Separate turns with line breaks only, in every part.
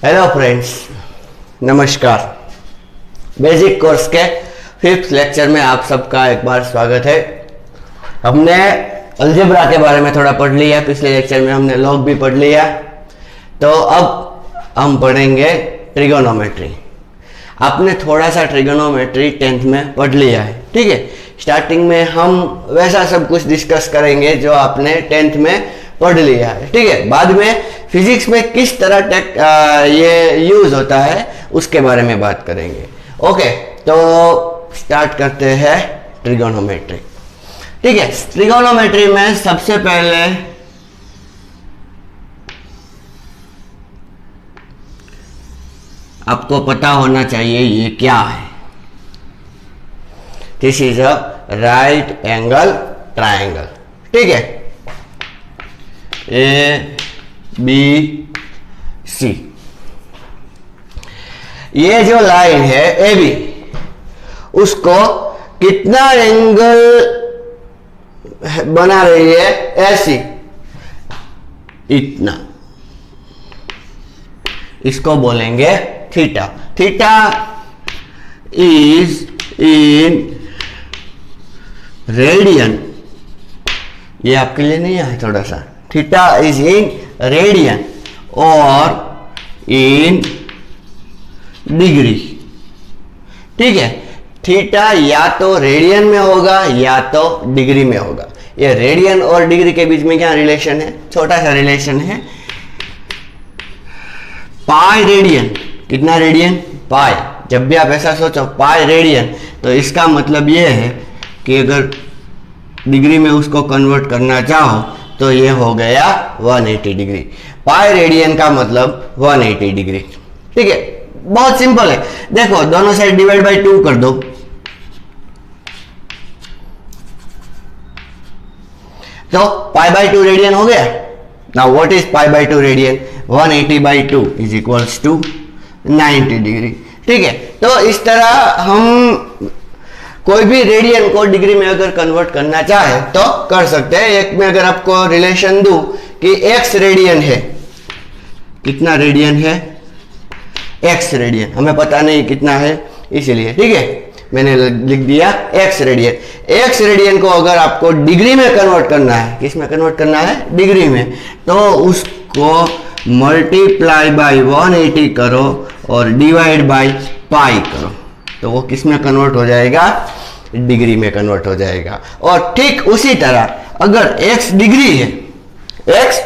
Hello friends, नमस्कार। Basic course के 5th lecture में आप सबका एक बार स्वागत है। हमने अलजेब्रा के बारे में थोड़ा पढ़ लिया, पिछले लेक्चर में हमने लॉग भी पढ़ लिया। तो अब हम पढ़ेंगे ट्रिगोनोमेट्री। आपने थोड़ा सा ट्रिगोनोमेट्री 10th में पढ़ लिया है, ठीक है। स्टार्टिंग में हम वैसा सब कुछ डिस्कस करेंगे जो आपने 10th में पढ़ लिया है, ठीक है। बाद में फिजिक्स में किस तरह ये यूज होता है उसके बारे में बात करेंगे। ओके, तो स्टार्ट करते हैं ट्रिगोनोमेट्री, ठीक है। ट्रिगोनोमेट्री में सबसे पहले आपको पता होना चाहिए ये क्या है। This is a right angle triangle, ठीक है। ए बी सी, ये जो लाइन है ए बी, उसको कितना एंगल बना रही है ऐसी, इतना, इसको बोलेंगे theta. Theta is in radian, ये आपके लिए नहीं है थोड़ा सा। थीटा इज इन रेडियन और इन डिग्री, ठीक है। थीटा या तो रेडियन में होगा या तो डिग्री में होगा। ये रेडियन और डिग्री के बीच में क्या रिलेशन है? छोटा सा रिलेशन है। पाई रेडियन, कितना रेडियन? पाई। जब भी आप ऐसा सोचो पाई रेडियन, तो इसका मतलब ये है कि अगर डिग्री में उसको कन्वर्ट करना चाहो तो ये हो गया 180 डिग्री। पाई रेडियन का मतलब 180 डिग्री, ठीक है। बहुत सिंपल है, देखो दोनों साइड डिवाइड बाय 2 कर दो, तो पाई बाय 2 रेडियन हो गया। Now what is pi by 2 radian? 180 by 2 is equals to 90 degree, ठीक है। तो इस तरह हम कोई भी रेडियन को डिग्री में अगर कन्वर्ट करना चाहे तो कर सकते हैं। एक में अगर आपको रिलेशन दूं कि x रेडियन है, कितना रेडियन है? x रेडियन, हमें पता नहीं कितना है इसीलिए, ठीक है, मैंने लिख दिया x रेडियन। x रेडियन को अगर आपको डिग्री में कन्वर्ट करना है, किस में कन्वर्ट करना है? डिग्री में, तो उसको मल्टीप्लाई बाय 180 करो और डिवाइड बाय पाई करो, तो वो किस में कन्वर्ट हो जाएगा? डिग्री में कन्वर्ट हो जाएगा। और ठीक उसी तरह अगर x डिग्री है, x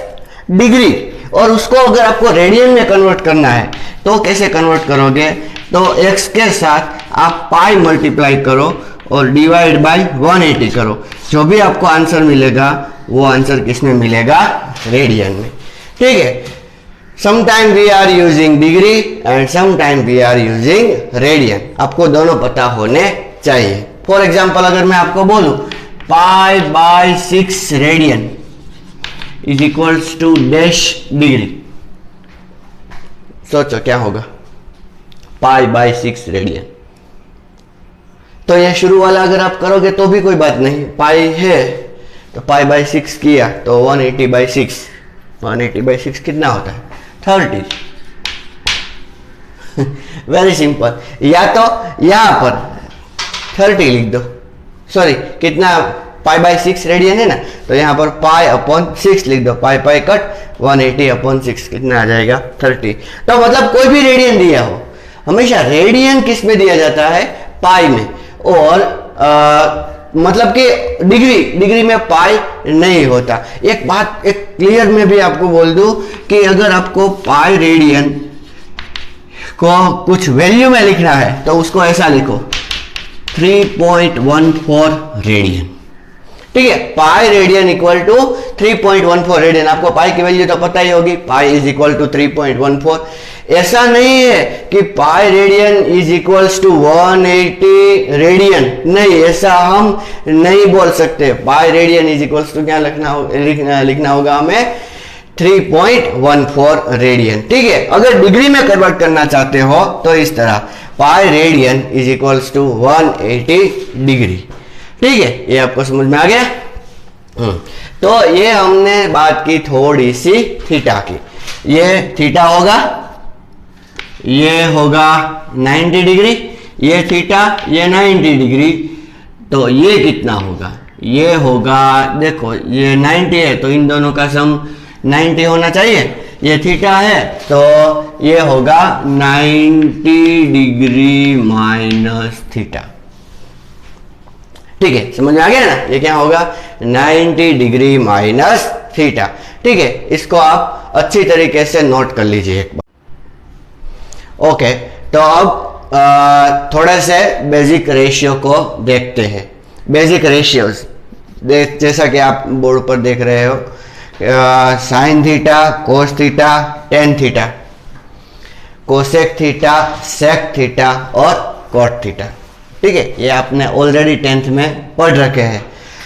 डिग्री, और उसको अगर आपको रेडियन में कन्वर्ट करना है तो कैसे कन्वर्ट करोगे? तो x के साथ आप पाई मल्टीप्लाई करो और डिवाइड बाय 180 करो। जो भी आपको आंसर मिलेगा वो आंसर किस में मिलेगा? रेडियन में, ठीक है। Sometime we are using degree and sometime we are using radian. आपको दोनों पता होने चाहिए। फॉर एग्जाम्पल अगर मैं आपको बोलूं pi by 6 radian is equals to dash degree, सोचो क्या होगा? Pi by 6 radian. तो ये शुरू वाला अगर आप करोगे तो भी कोई बात नहीं, पाई है तो पाई बाय 6 किया तो 180 बाय 6, 180 बाय 6 कितना होता है? 30। Very simple. या तो यहां पर 30 लिख दो, सॉरी कितना, पाई बाय 6 रेडियन है ना, तो यहां पर पाई अपॉन 6 लिख दो, पाई पाई कट, 180 अपॉन 6 कितना आ जाएगा? 30। तो मतलब कोई भी रेडियन दिया हो, हमेशा रेडियन किस में दिया जाता है? पाई में। और मतलब कि डिग्री में पाई नहीं होता। एक बात एक क्लियर में भी आपको बोल दूं कि अगर आपको पाई रेडियन को कुछ वैल्यू में लिखना है तो उसको ऐसा लिखो 3.14 रेडियन, ठीक है। Pi radian equal to 3.14 radian. आपको पाई की वैल्यू तो पता ही होगी, पाई इज इक्वल टू 3.14। ऐसा नहीं है कि pi radian is equals to 180 radian, नहीं, ऐसा हम नहीं बोल सकते। Pi radian is equals to क्या लिखना होगा हमें? 3.14 रेडियन, ठीक है। अगर डिग्री में कन्वर्ट करना चाहते हो तो इस तरह pi radian is equals to 180 degree, ठीक है। ये आपको समझ में आ गया? तो ये हमने बात की थोड़ी सी थीटा की। ये थीटा होगा, ये होगा 90 डिग्री, ये थीटा, ये 90 डिग्री, तो ये कितना होगा, ये होगा, देखो ये 90 है तो इन दोनों का सम 90 होना चाहिए, ये थीटा है तो ये होगा 90 डिग्री माइनस थीटा। ठीक है, समझ में आ गया ना, ये क्या होगा 90 डिग्री माइनस थीटा। ठीक है, इसको आप अच्छी तरीके से नोट कर लीजिए एक बार। ओके, तो अब थोड़े से बेसिक रेशियो को देखते हैं। बेसिक रेशियोज जैसा कि आप बोर्ड पर देख रहे हो, sine theta, cos theta, tan theta, cosec theta, sec theta और कॉट थीटा। ठीक है, ये आपने ऑलरेडी 10th में पढ़ रखे हैं।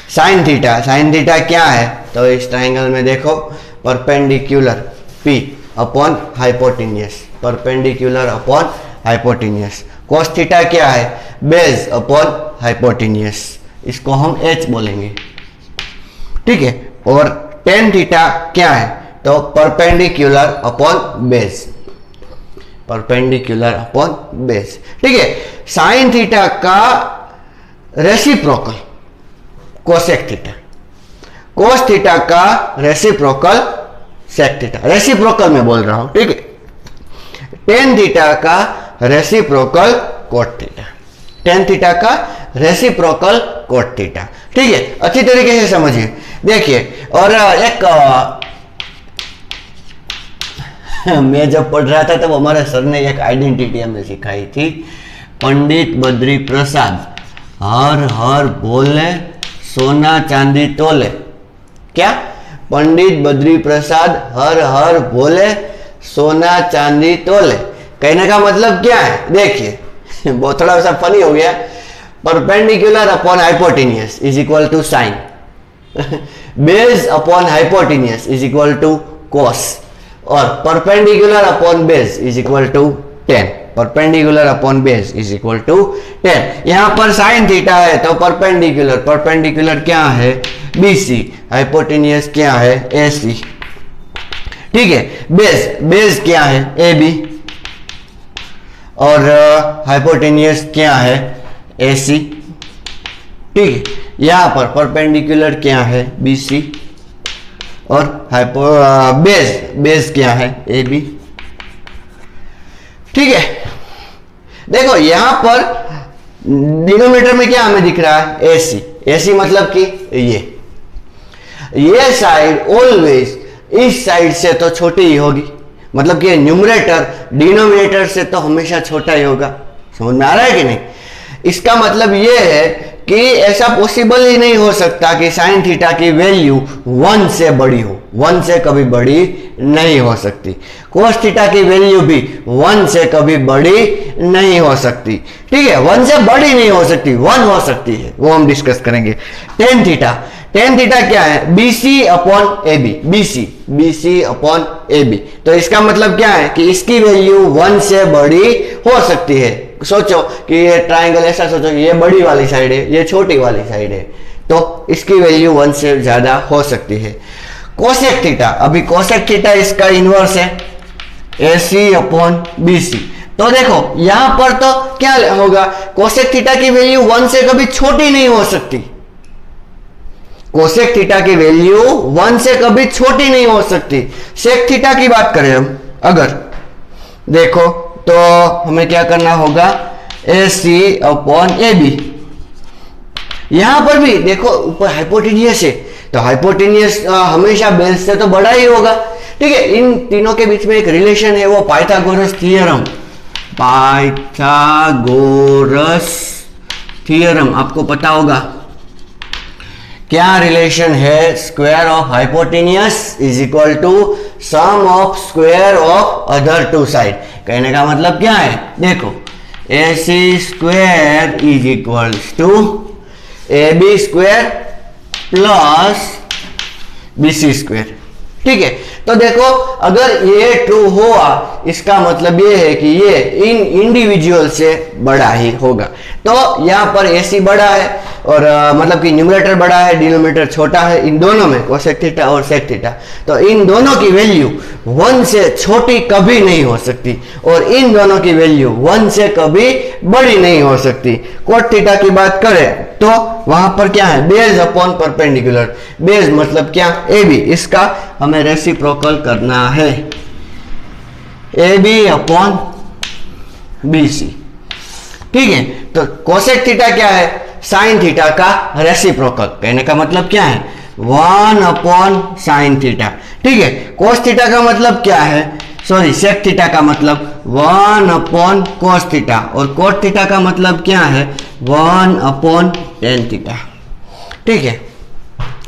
साइन थीटा, साइन थीटा क्या है, तो इस ट्राइंगल में देखो, perpendicular P upon hypotenuse, perpendicular upon hypotenuse. Cos theta क्या है, बेस अपॉन हाइपोटेन्यूस, इसको हम H बोलेंगे। ठीक है, और टेन थीटा क्या है, तो perpendicular upon base, perpendicular upon base. ठीक है, साइन थीटा का reciprocal cosec theta, cos theta का रेसिप्रोकल सेक थीटा, रेसिप्रोकल में बोल रहा हूं। ठीक है, टेन थीटा का reciprocal cot theta, tan theta का रेसिप्रोकल कोट थीटा। ठीक है, अच्छी तरीके से समझिए। देखिए, और एक मैं जब पढ़ रहा था तब हमारे सर ने एक आइडेंटिटी हमें सिखाई थी, पंडित बद्री प्रसाद हर हर बोले सोना चांदी तोले। क्या, पंडित बद्री प्रसाद हर हर बोले सोना चांदी तोले, कहने का मतलब क्या है, देखिए बहुत थोड़ा सा फनी हो गया। Perpendicular upon hypotenuse is equal to sine, base upon hypotenuse is equal to cos, और perpendicular upon base is equal to tan, perpendicular upon base is equal to 10। यहां पर साइन थीटा है तो परपेंडिकुलर, परपेंडिकुलर क्या है BC, hypotenuse क्या है AC। ठीक है, बेस, बेस क्या है AB, और हाइपोटेन्यूस क्या है AC। ठीक है, यहां पर परपेंडिकुलर क्या है BC, और बेस, बेस क्या है AB। ठीक है, देखो यहां पर डिनोमिनेटर में क्या हमें दिख रहा है AC, AC मतलब कि ये साइड ऑलवेज इस साइड से तो छोटी ही होगी, मतलब कि न्यूमरेटर डिनोमिनेटर से तो हमेशा छोटा ही होगा। समझ में आ रहा है कि नहीं, इसका मतलब ये है कि ऐसा पॉसिबल ही नहीं हो सकता कि साइन थीटा की वैल्यू 1 से बड़ी हो, 1 से कभी बड़ी नहीं हो सकती। कोस थीटा की वैल्यू भी 1 से कभी बड़ी नहीं हो सकती। ठीक है, 1 से बड़ी नहीं हो सकती, 1 हो सकती है, वो हम डिस्कस करेंगे। टेन थीटा, टेन थीटा क्या है BC upon AB, BC upon AB, तो इसका मतलब क्या है कि इसकी वैल्यू 1 से बड़ी हो सकती है। सोचो कि ये ट्राइंगल ऐसा सोचो कि ये बड़ी वाली साइड है, ये छोटी वाली साइड है, तो इसकी वैल्यू 1 से ज्यादा हो सकती है। कोसेक थीटा, अभी कोसेक थीटा इसका इनवर्स है AC अपॉन BC, तो देखो यहां पर तो क्या होगा, कोसेक थीटा की वैल्यू 1 से कभी छोटी नहीं हो सकती, कोसेक थीटा की वैल्यू 1 से कभी छोटी नहीं हो सकती। सेक थीटा की बात करें हम अगर देखो तो हमें क्या करना होगा AC अपॉन AB, यहां पर भी देखो ऊपर हाइपोटेन्यूस है तो हाइपोटेन्यूस हमेशा बेस से तो बड़ा ही होगा। ठीक है, इन तीनों के बीच में एक रिलेशन है, वो पाइथागोरस थ्योरम, पाइथागोरस थ्योरम आपको पता होगा। क्या रिलेशन है, square of hypotenuse is equal to sum of square of other two side. कहने का मतलब क्या है, देखो AC square is equal to AB square plus BC square. ठीक है, तो देखो अगर ये ट्रू हुआ इसका मतलब ये है कि ये इन इंडिविजुअल से बड़ा ही होगा। तो यहां पर AC बड़ा है और मतलब कि न्यूमरेटर बड़ा है, डिनोमिनेटर छोटा है, इन दोनों में कोसेक थीटा और सेक थीटा, तो इन दोनों की वैल्यू 1 से छोटी कभी नहीं हो सकती और इन दोनों की वैल्यू 1 से कभी बड़ी नहीं हो सकती। कोट थीटा की बात करें तो वहां पर क्या है, बेस अपॉन परपेंडिकुलर। बेस मतलब क्या, ए बी, इसका हमें रेसिप्रोकल करना है, A B upon B C. ठीक है, तो कोसेक थीटा क्या है, साइन थीटा का रेसिप्रोकल। कहने का मतलब क्या है, 1 अपॉन साइन थीटा। ठीक है, कोस थीटा का मतलब क्या है, सॉरी सेक थीटा का मतलब 1 अपॉन कोस थीटा, और कोट थीटा का मतलब क्या है, 1 अपॉन टेन थीटा। ठीक है,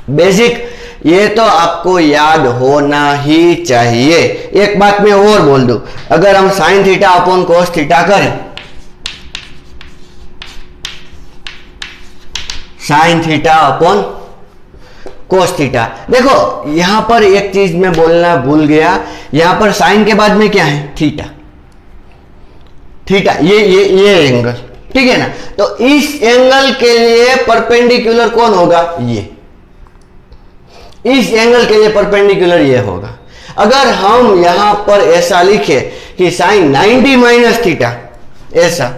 बेसिक ये तो आपको याद होना ही चाहिए। एक बात मैं और बोल दूं, अगर हम sine theta upon cos theta करें, sine theta upon cos theta, देखो यहां पर एक चीज मैं बोलना भूल गया, यहां पर साइन के बाद में क्या है, थीटा। थीटा ये एंगल, ठीक है ना, तो इस एंगल के लिए परपेंडिकुलर कौन होगा, ये। इस एंगल के लिए परपेंडिकुलर ये होगा। अगर हम यहां पर ऐसा लिखे कि साइन 90 माइनस थीटा, ऐसा,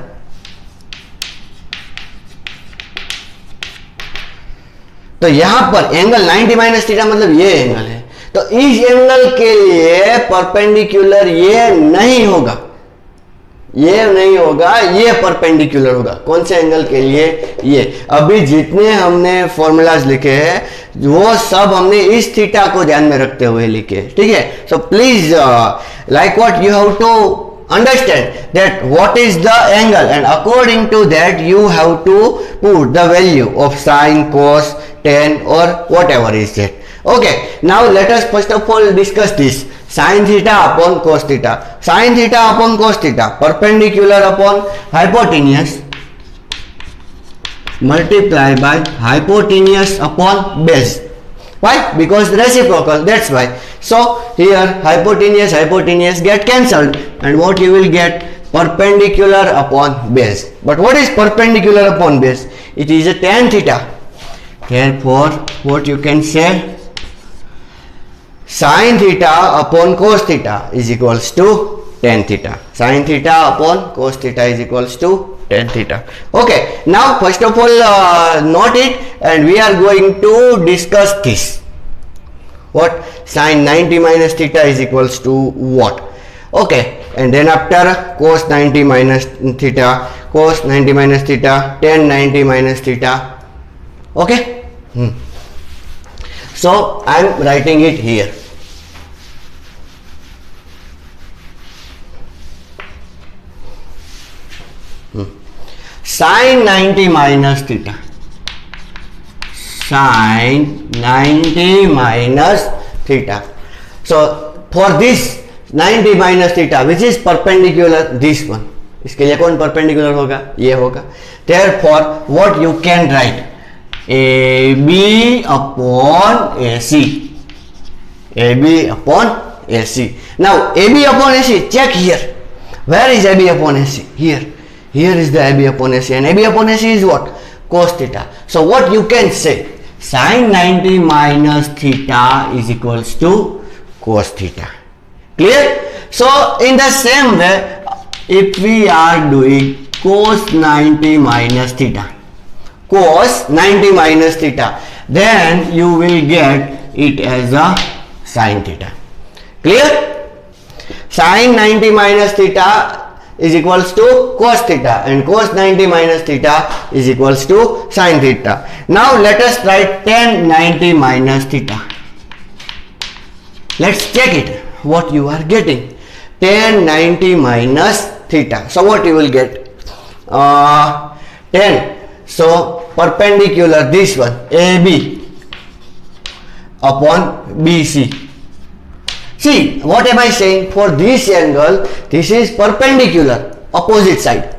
तो यहां पर एंगल 90 माइनस थीटा मतलब ये एंगल है, तो इस एंगल के लिए परपेंडिकुलर ये नहीं होगा, ये नहीं होगा, ये परपेंडिकुलर होगा। कौन से एंगल के लिए, ये। अभी जितने हमने फॉर्मूलाज लिखे हैं वो सब हमने इस थीटा को ध्यान में रखते हुए लिखे, ठीक है। So please like what you have to understand that what is the angle, and according to that you have to put the value of sine, cos, tan or whatever is that. Okay, now let us first of all discuss this sine theta upon cos theta. Sine theta upon cos theta, perpendicular upon hypotenuse multiply by hypotenuse upon base. Why? Because reciprocal, that's why. So here hypotenuse get cancelled, and what you will get, perpendicular upon base. But what is perpendicular upon base? It is a tan theta. Therefore what you can say, sin theta upon cos theta is equals to tan theta. Sin theta upon cos theta is equals to tan theta. Okay, now first of all note it, and we are going to discuss this. What? Sin 90 minus theta is equals to what? Okay, and then after cos 90 minus theta, cos 90 minus theta, tan 90 minus theta. Okay, so I am writing it here. Sin 90 minus theta, sin 90 minus theta. So for this 90 minus theta which is perpendicular this one, इसके लिए कौन perpendicular होगा, ये होगा. Therefore what you can write, AB upon AC, AB upon AC. Now AB upon AC, check here, where is AB upon AC? Here is the AB upon AC, and AB upon AC is what, cos theta. So what you can say, sin 90 minus theta is equals to cos theta. Clear? So in the same way, if we are doing cos 90 minus theta, cos 90 minus theta, then you will get it as a sin theta. Clear? Sin 90 minus theta is equals to cos theta, and cos 90 minus theta is equals to sin theta. Now let us write tan 90 minus theta. Let's check it, what you are getting, tan 90 minus theta. So what you will get, tan, so perpendicular this one, AB upon BC. See, what am I saying? For this angle, this is perpendicular, opposite side.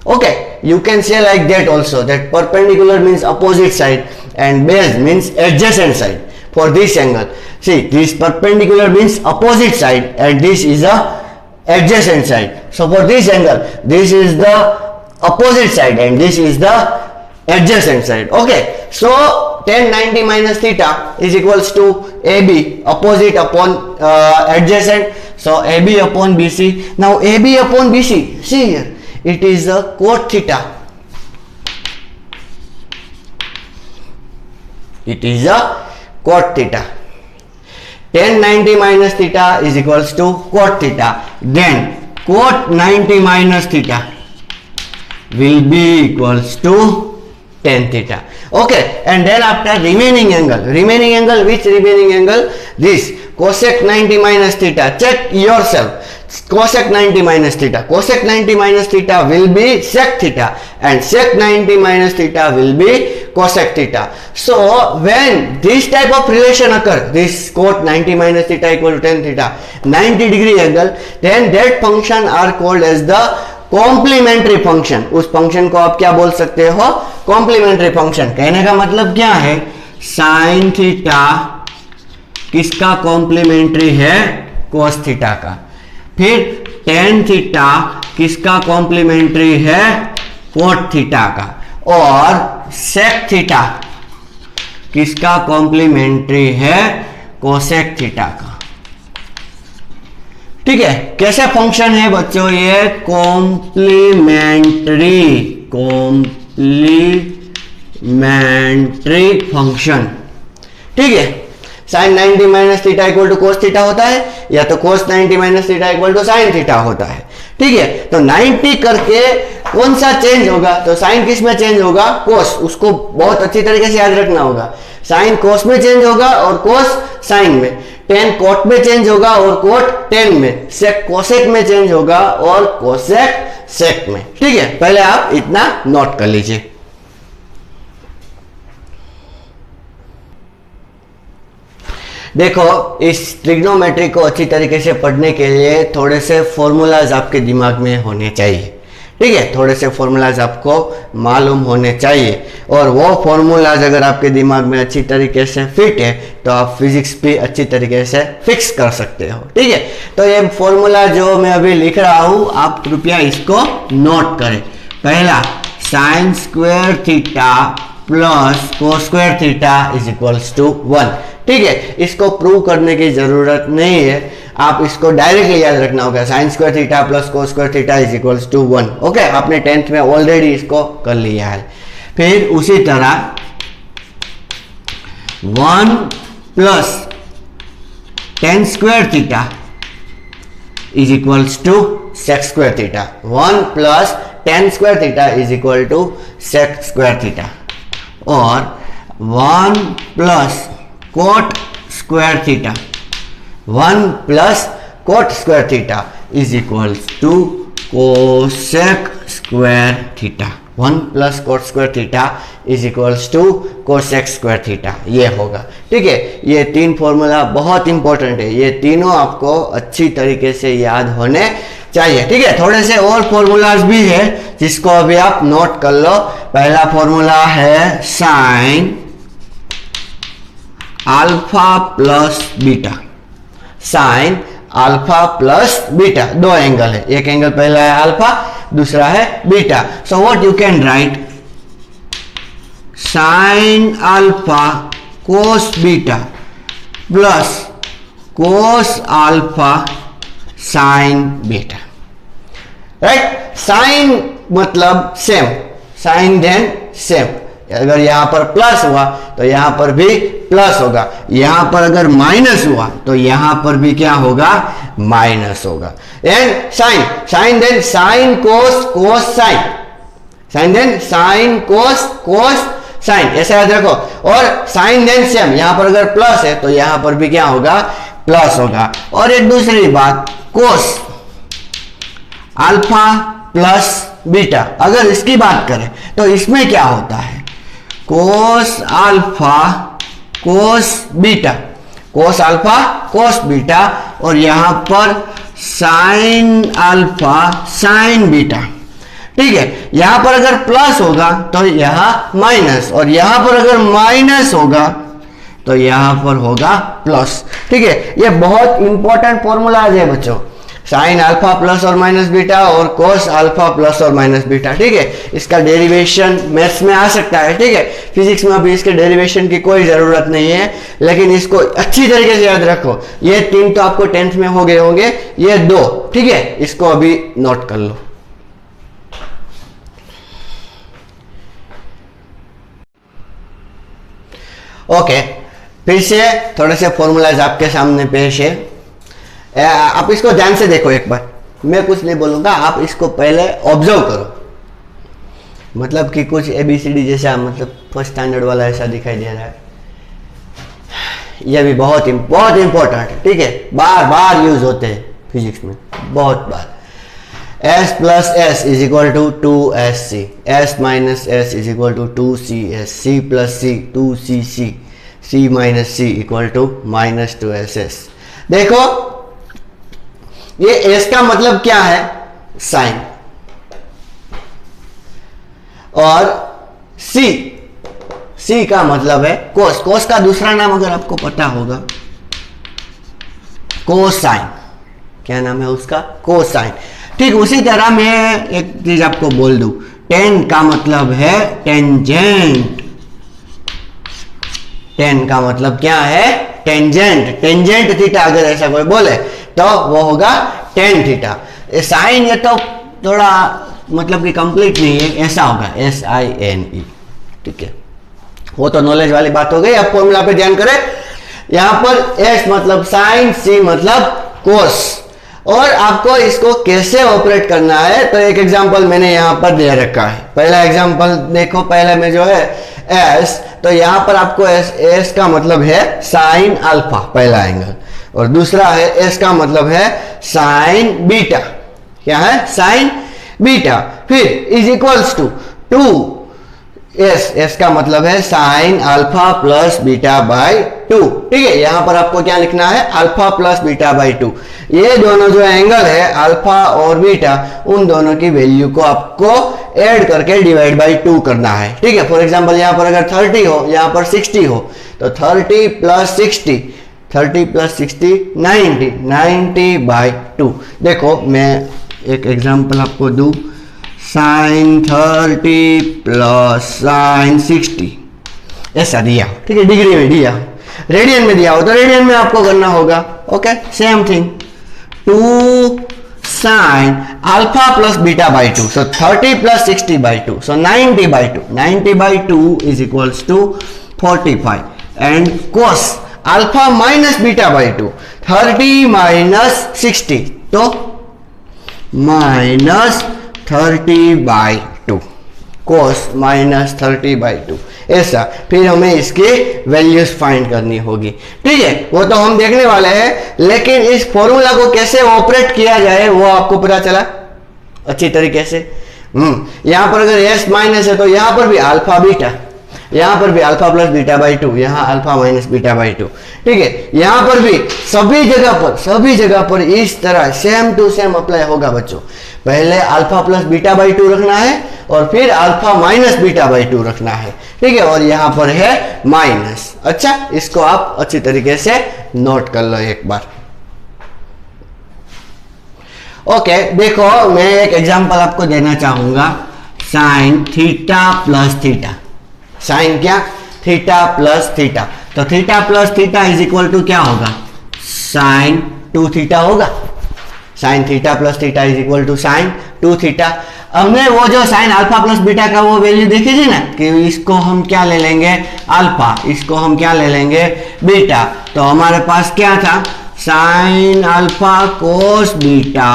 Okay, you can say like that also, that perpendicular means opposite side and base means adjacent side. For this angle, see, this perpendicular means opposite side and this is a adjacent side. So for this angle, this is the opposite side and this is the adjacent side. Okay, so tan 90 minus theta is equals to AB, opposite upon adjacent. So AB upon BC. Now AB upon BC, see here, it is a cot theta. It is a cot theta. Tan 90 minus theta is equals to cot theta. Then cot 90 minus theta will be equals to tan theta. Okay, and then after remaining angle, which remaining angle? This cosec 90 minus theta. Check yourself. Cosec 90 minus theta. Cosec 90 minus theta will be sec theta, and sec 90 minus theta will be cosec theta. So when this type of relation occur, this cot 90 minus theta equal to tan theta, 90 degree angle, then that function are called as the complementary function. उस function को आप क्या बोल सकते हो? Complementary function. कहने का मतलब क्या है? साइन थीटा किसका कॉम्प्लीमेंट्री है? कोस थीटा का. फिर टेन थीटा किसका कॉम्प्लीमेंट्री है? कोट थीटा का. और सेक थीटा किसका कॉम्प्लीमेंट्री है? कोसेक थीटा का. ठीक है. कैसे फंक्शन है बच्चों? ये कॉम्प्लीमेंट्री फंक्शन. ठीक है. Sine 90 minus theta equal to cos theta होता है, या तो cos 90 minus theta equal to sine theta होता है. ठीक है. तो 90 करके कौन सा चेंज होगा? तो साइन किस में चेंज होगा? कोस. उसको बहुत अच्छी तरीके से याद रखना होगा. साइन कोस में चेंज होगा और कोस साइन में. टेन कोट में चेंज होगा और कोट टेन में. सेक कोसेक में चेंज होगा और कोसेक सेक में. ठीक है. पहले आप इतना नोट कर लीजिए. देखो, इस ट्रिग्नोमेट्री को अच्छी तरीके से पढ़ने के लिए थोड़े से फॉर्मूलाज आपके दिमाग में होने चाहिए. ठीक है. थोड़े से फॉर्मूलाज आपको मालूम होने चाहिए, और वो फॉर्मूलाज अगर आपके दिमाग में अच्छी तरीके से फिट है तो आप फिजिक्स भी अच्छी तरीके से फिक्स कर सकते हो. ठीक है. तो ये फॉर्मूला जो मैं अभी लिख रहा हूं, आप कृपया इसको नोट करें. पहला, sine square theta plus cos square theta is equals to 1. ठीक है. इसको प्रूव करने की जरूरत नहीं है, आप इसको डायरेक्टली याद रखना होगा. Sine square theta plus cos square theta is equals to 1. Okay. आपने 10th में ऑलरेडी इसको कर लिया है. फिर उसी तरह 1 plus tan square theta is equals to sec square theta. 1 plus tan square theta is equal to sec square theta. और 1 plus cot square theta, 1 plus cot square theta is equals to cosec square theta. 1 plus cot square theta is equals to cosec square theta. ये होगा. ठीक है. ये तीन formula बहुत important है. ये तीनों आपको अच्छी तरीके से याद होने चाहिए. ठीक है. थोड़े से और फॉर्मूलाज भी है जिसको अभी आप नोट कर लो. पहला फॉर्मूला है sine alpha plus beta. Sine alpha plus beta. दो एंगल है. एक एंगल पहला है अल्फा, दूसरा है beta. So what you can write? Sine alpha cos beta plus cos alpha sine beta. Right. Sine मतलब सेम, साइन देन सेम. अगर यहां पर प्लस हुआ तो यहां पर भी प्लस होगा. यहां पर अगर माइनस हुआ तो यहां पर भी क्या होगा? माइनस होगा. And sine, sine then sine cos cos sine, sine then sine cos cos sine. ऐसा याद रखो. और साइन देन सेम, यहां पर अगर प्लस है तो यहां पर भी क्या होगा? प्लस होगा. और एक दूसरी बात, कोस अल्फा प्लस बीटा, अगर इसकी बात करें तो इसमें क्या होता है? Cos alpha cos beta, cos alpha cos beta, और यहां पर साइन अल्फा साइन बीटा. ठीक है. यहां पर अगर प्लस होगा तो यहां माइनस, और यहां पर अगर माइनस होगा तो यहां पर होगा प्लस. ठीक है. ये बहुत इंपॉर्टेंट फॉर्मूला है बच्चों. साइन अल्फा प्लस और माइनस बीटा और कोस अल्फा प्लस और माइनस बीटा, ठीक है। इसका डेरिवेशन मैथ्स में आ सकता है, ठीक है। फिजिक्स में अभी इसके डेरिवेशन की कोई जरूरत नहीं है, लेकिन इसको अच्छी तरीके से याद रखो। ये 3 तो आपको 10th में हो गए होंगे, ये 2, ठीक है, इसको अभी नोट कर लो। ओके, फिर से थोड़े से फॉर्मूलाज आपके सामने पेश है। आप इसको ध्यान से देखो एक बार, मैं कुछ नहीं बोलूंगा, आप इसको पहले ऑब्जर्व करो। मतलब कि कुछ ABCD जैसा, मतलब फर्स्ट स्टैंडर्ड वाला ऐसा दिखाई दे रहा है। यह भी बहुत इंपॉर्टेंट है, ठीक है, बार बार यूज होते हैं फिजिक्स में, बहुत बार। S plus S is equal to 2SC, S minus S is equal to 2CS, C plus C 2CC, C minus C equal to minus 2SS। देखो ये S का मतलब क्या है, साइन, और C का मतलब है कोस। कोस का दूसरा नाम अगर आपको पता होगा, कोसाइन। क्या नाम है उसका, कोसाइन। ठीक उसी तरह मैं एक चीज आपको बोल दूं, टेन का मतलब है टेंजेंट। टेन का मतलब क्या है, टेंजेंट। टेंजेंट थीटा अगर ऐसा कोई बोले तो वो होगा टेन थीटा। साइन ये तो थोड़ा मतलब कि कंप्लीट नहीं है, ऐसा होगा SINE, ठीक है। वो तो नॉलेज वाली बात हो गई। अब फॉर्मूला पे ध्यान करें। यहां पर S मतलब साइन, C मतलब कोस, और आपको इसको कैसे ऑपरेट करना है तो एक एग्जांपल मैंने यहां पर दे रखा है। पहला एग्जांपल देखो, पहले में जो है S, तो यहां पर आपको S का मतलब है साइन अल्फा, पहला एंगल, और दूसरा है S का मतलब है साइन बीटा। क्या है, साइन बीटा। फिर इज इक्वल्स टू 2S का मतलब है sine alpha plus beta by 2, ठीक है। यहां पर आपको क्या लिखना है, अल्फा प्लस बीटा बाई 2। ये दोनों जो एंगल है अल्फा और बीटा, उन दोनों की वैल्यू को आपको ऐड करके डिवाइड बाई 2 करना है, ठीक है। फॉर एग्जांपल यहां पर अगर 30 हो, यहां पर 60 हो, तो 30 प्लस 60, 30 प्लस 60 90, 90 बाई 2। देखो मैं एक एग्जांपल आपको दूं, साइन 30 प्लस साइन 60 ऐसा दिया, ठीक है, डिग्री में दिया, रेडियन में दिया हो तो रेडियन में आपको करना होगा। Okay, same thing, 2 sine alpha plus beta by 2, so 30 plus 60 by 2, so 90 by 2, 90 by 2 is equals to 45, and cos alpha minus beta by 2, 30 minus 60, तो minus 30 by 2, cos minus 30 by 2, ऐसा। फिर हमें इसकी वैल्यूज फाइंड करनी होगी, ठीक है, वो तो हम देखने वाले हैं। लेकिन इस फॉर्मूला को कैसे ऑपरेट किया जाए वो आपको पता चला अच्छी तरीके से। यहां पर अगर S माइनस है तो यहां पर भी अल्फा बीटा, यहां पर भी अल्फा प्लस बीटा बाई 2, यहां अल्फा माइनस बीटा बाई 2, ठीक है। यहां पर भी सभी जगह पर इस तरह सेम टू सेम अप्लाई होगा बच्चों। पहले अल्फा प्लस बीटा बाई 2 रखना है और फिर अल्फा माइनस बीटा बाई 2 रखना है, ठीक है, और यहां पर है माइनस। अच्छा, इसको आप अच्छी तरीके से नोट कर लो एक बार। ओके, देखो मैं एक एग्जांपल आपको देना चाहूंगा, sine theta plus theta. Sine क्या, थीटा प्लस थीटा, तो theta plus theta is equal to क्या होगा, साइन 2 थीटा होगा। Sine theta plus theta is equal to sine 2 theta. हमने वो जो साइन अल्फा प्लस बीटा का वो वैल्यू देखी थी ना, कि इसको हम क्या ले लेंगे, अल्फा, इसको हम क्या ले लेंगे, बीटा। तो हमारे पास क्या था, sign alpha cos beta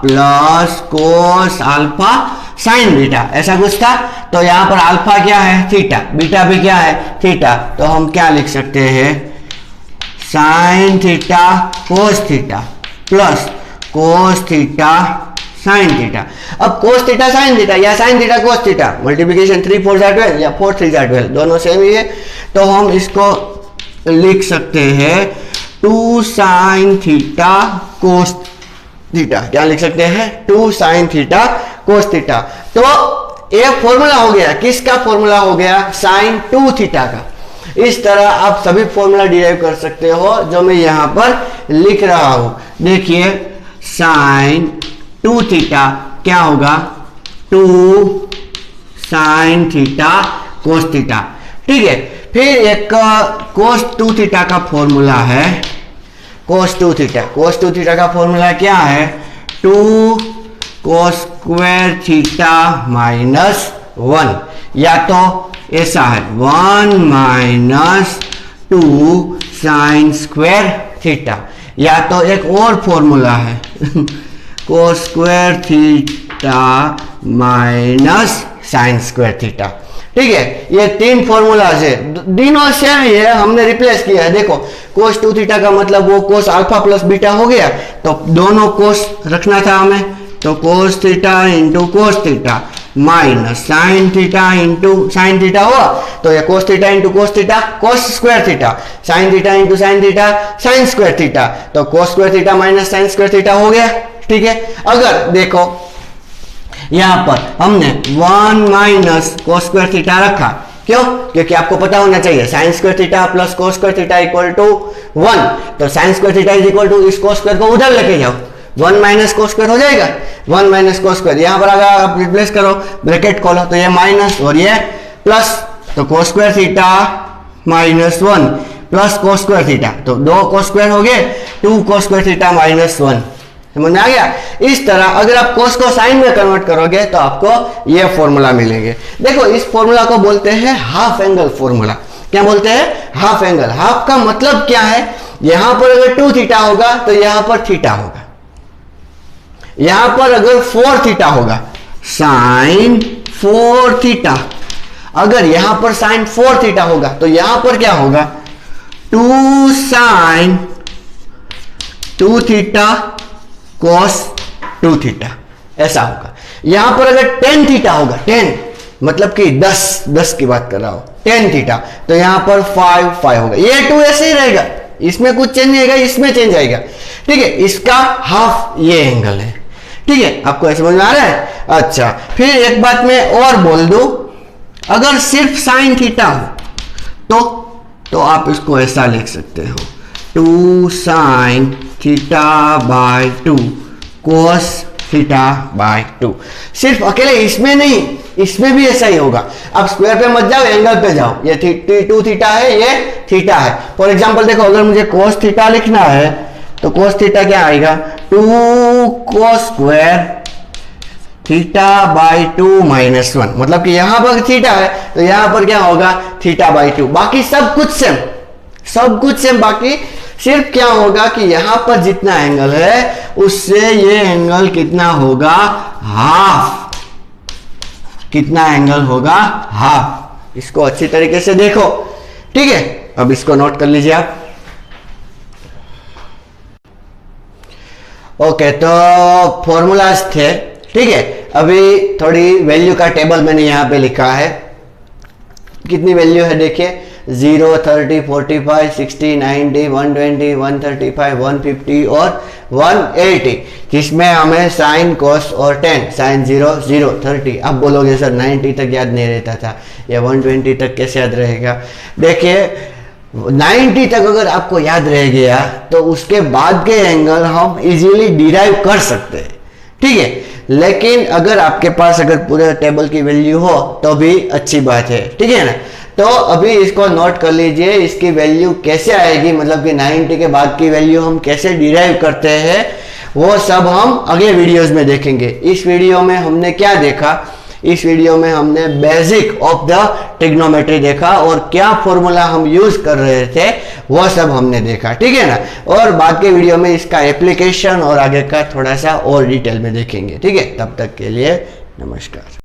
plus cos alpha sine beta, ऐसा कुछ था। तो यहां पर अल्फा क्या है, थीटा, बीटा भी क्या है, थीटा। तो हम क्या लिख सकते हैं, sign theta cos theta plus cos theta sine theta. अब कोस थीटा साइन थीटा या sign theta cos theta, multiplication 3 4 12 या 4 3 12 दोनों सेम ही है। तो हम इसको लिख सकते हैं 2 साइन थीटा कोस थीटा। क्या लिख सकते हैं, 2 साइन थीटा कोस थीटा। तो एक फॉर्मूला हो गया, किसका फॉर्मूला हो गया, साइन 2 थीटा का। इस तरह आप सभी फॉर्मूला डिराइव कर सकते हो जो मैं यहां पर लिख रहा हूं। देखिए, साइन 2 थीटा क्या होगा 2 साइन थीटा कोस थीटा। ठीक है, फिर एक कोस 2 थीटा का फॉर्मूला है, कोस 2 थीटा। कोस 2 थीटा का फॉर्मूला क्या है 2 कोस स्क्वायर थीटा माइनस 1, या तो ऐसा है 1 माइनस 2 साइन स्क्वायर थीटा, या तो एक और फॉर्मूला है कोस square theta minus sine square theta. ठीक है, ये 3 फॉर्मूला है, तीनों सेम ही है, हमने रिप्लेस किया है। देखो कोस 2 थीटा का मतलब वो कोस अल्फा प्लस बीटा हो गया, तो दोनों कोस रखना था हमें, तो cos theta into cos theta minus sine theta into sine theta हुआ, तो ये cos theta into cos theta cos square theta, sine theta into sine theta sine square theta, तो cos square theta minus sine square theta हो गया। ठीक है, अगर देखो यहां पर हमने 1 माइनस कोस स्क्वायर थीटा रखा, क्यों? क्योंकि आपको पता होना चाहिए sine square theta plus cos square theta equal to 1, तो sine square theta is equal to इस कोस स्क्वायर को उधर लेके जाओ, 1 माइनस कोस स्क्वायर हो जाएगा, 1 माइनस कोस स्क्वायर, यहां पर अगर आप रिप्लेस करो ब्रैकेट खोलो तो ये माइनस और ये प्लस, तो cos square theta minus 1 plus cos square theta, तो 2 कोस स्क्वायर हो गए 2 कोस स्क्वायर थीटा माइनस 1। समझ में आ गया? इस तरह अगर आप कोस को साइन में कन्वर्ट करोगे तो आपको ये फॉर्मूला मिलेंगे। देखो इस फॉर्मूला को बोलते हैं हाफ एंगल फॉर्मूला। क्या बोलते हैं? Half angle. हाफ का मतलब क्या है? यहां पर अगर 2 थीटा होगा तो यहां पर थीटा होगा, यहां पर अगर 4 थीटा होगा साइन 4 थीटा, अगर यहां पर साइन 4 थीटा होगा तो यहां पर क्या होगा 2 साइन 2 थीटा कोस 2 थीटा, ऐसा होगा। यहां पर अगर 10 थीटा होगा, 10 मतलब कि 10 की बात कर रहा हूं, 10 थीटा, तो यहां पर 5 होगा। ये 2 ऐसे ही रहेगा, इसमें कुछ चेंज नहीं आएगा, इसमें चेंज आएगा। ठीक है, इसका हाफ ये एंगल है। ठीक है, आपको समझ में आ रहा है? अच्छा, फिर एक बात मैं और बोल दूं, अगर सिर्फ साइन थीटा हो तो आप इसको ऐसा लिख सकते हो 2 sine theta by 2 cos theta by 2। सिर्फ अकेले इसमें नहीं, इसमें भी ऐसा ही होगा। अब स्क्वायर पे मत जाओ, एंगल पे जाओ। ये 2 थीटा है, ये थीटा है। फॉर एग्जांपल देखो, अगर मुझे कोस थीटा लिखना है तो कोस थीटा क्या आएगा 2 कोस स्क्वायर थीटा बाय 2 माइनस 1, मतलब कि यहां पर थीटा है तो यहां पर क्या होगा थीटा बाय 2। बाकी सब कुछ सेम, सब कुछ सेम। बाकी सिर्फ क्या होगा कि यहां पर जितना एंगल है उससे ये एंगल कितना होगा हाफ। कितना एंगल होगा हाफ। इसको अच्छी तरीके से देखो। ठीक है, अब इसको नोट कर लीजिए आप। ओके, तो फॉर्मूलाज थे। ठीक है, अभी थोड़ी वैल्यू का टेबल मैंने यहां पे लिखा है। कितनी वैल्यू है देखिए, 0, 30, 45, 60, 90, 120, 135, 150 और 180, जिसमें हमें साइन कोस और टेन, साइन 0, 0, 30। अब बोलोगे सर 90 तक याद नहीं रहता था, या 120 तक कैसे याद रहेगा? देखिए 90 तक अगर आपको याद रह गया तो उसके बाद के एंगल हम इजीली डिराइव कर सकते हैं। ठीक है, लेकिन अगर आपके पास अगर पूरे टेबल की वैल्यू हो तो भी अच्छी बात है। ठीक है ना? तो अभी इसको नोट कर लीजिए, इसकी वैल्यू कैसे आएगी, मतलब कि 90 के बाद की वैल्यू हम कैसे डिराइव करते हैं, वो सब हम अगले वीडियोस में देखेंगे। इस वीडियो में हमने क्या देखा? इस वीडियो में हमने बेसिक ऑफ द ट्रिग्नोमेट्री देखा और क्या फॉर्मूला हम यूज कर रहे थे वो सब हमने देखा। ठीक है ना? और बाद के वीडियो में इसका एप्लीकेशन और आगे का थोड़ा सा और डिटेल में देखेंगे। ठीक है, तब तक के लिए नमस्कार।